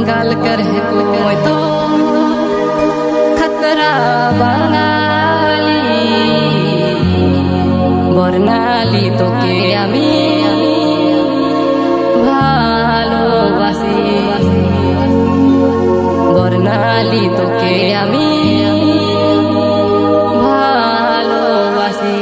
बंगाल कर है कोई तो खतरा बंगाली बर्नाली तो के आमी ভালোবাসি বর্ণালী তোকে আমি ভালোবাসি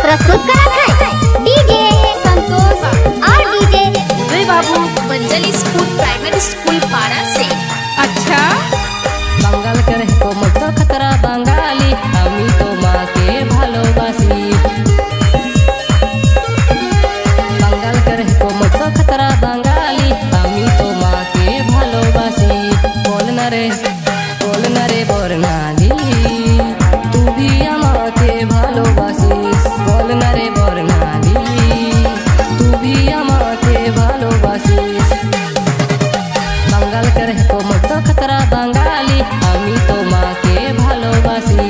प्रस्तुत करत है डीजे संतोष और डीजे वे बाबू मंजली स्कूल प्राइमरी स्कूल पारा से। अच्छा बंगाल कर को मत खतरा बंगाली আমি তোমাকে ভালোবাসি बंगाल कर को मत खतरा बंगाली আমি তোমাকে ভালোবাসি বল না রে বর্ণালী তুই আমাকে ভালোবাসিস বল না রে বর্ণালী তুই আমাকে ভালোবাসিস बंगाल कर को मत खतरा बंगाली আমি তোমাকে ভালোবাসি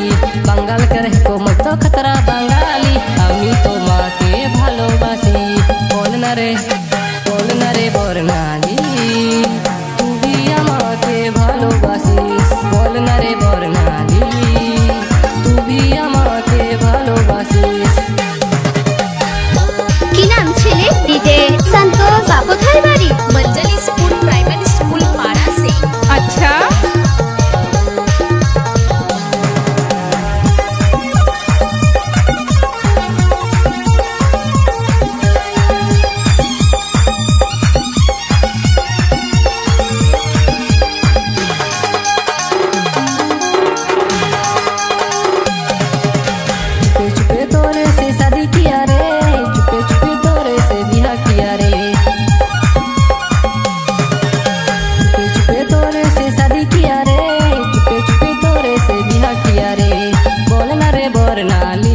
बंगाल कर को मत खतरा बंगाली আমি তোমাকে ভালোবাসি বল না রে বর্ণালী তুই আমাকে ভালোবাসিস বল না রে বর্ণালী তুই আমাকে ভালোবাসিস কি নাম ছেলে डीजे संतोष কোথায় বাড়ি मंजली स्कूल प्राइमरी स्कूल पारा से। अच्छा चुपे तोरे से शादी किया रे चुपे तोरे से बिहा किया रे चुपे तोरे से शादी किया रे चुपे तोरे से बिहा किया रे बोल ना रे बर्णाली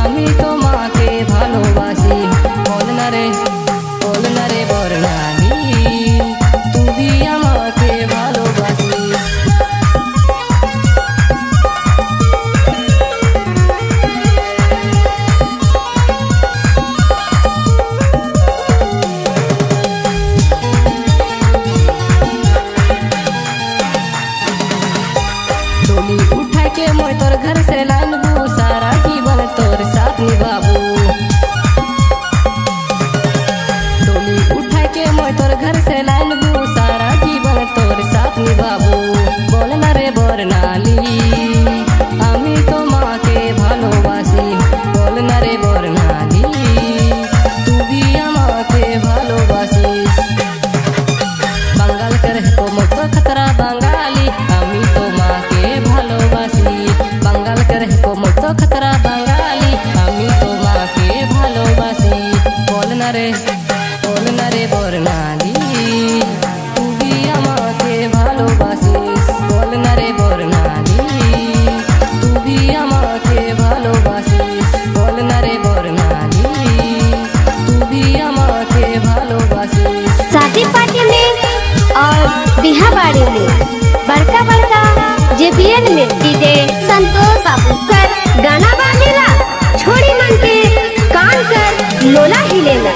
আমি তোমাকে ভালোবাসি বল না রে বর্ণালী তুই আমাকে ভালোবাসিস डोली उठा के मैं तोर घर से लानबू सारा जीवन तोर साथ निभाबू डोली उठा के मैं तोर घर से लानबू सारा जीवन तोर साथ निभाबू बोल ना रे बर्णाली আমি তোমাকে ভালোবাসি বল না রে বর্ণালী তুই আমাকে ভালোবাসিস बंगाल कर को मत खतरा बंगाली আমি তোমাকে ভালোবাসি बंगाल कर को मत खतरा बंगाली আমি তোমাকে ভালোবাসি বল না রে বর্ণালী তুই আমাকে ভালোবাসিস বল না রে বর্ণালী তুই আমাকে ভালোবাসিস বল না রে বর্ণালী তুই আমাকে ভালোবাসিস शादी पार्टी में और बिहा बाड़ी में बड़का जेबीएन में डीजे संतोष बाबू कर गाना बाजेला छोड़ी मन के कान कर लोला हिलेला।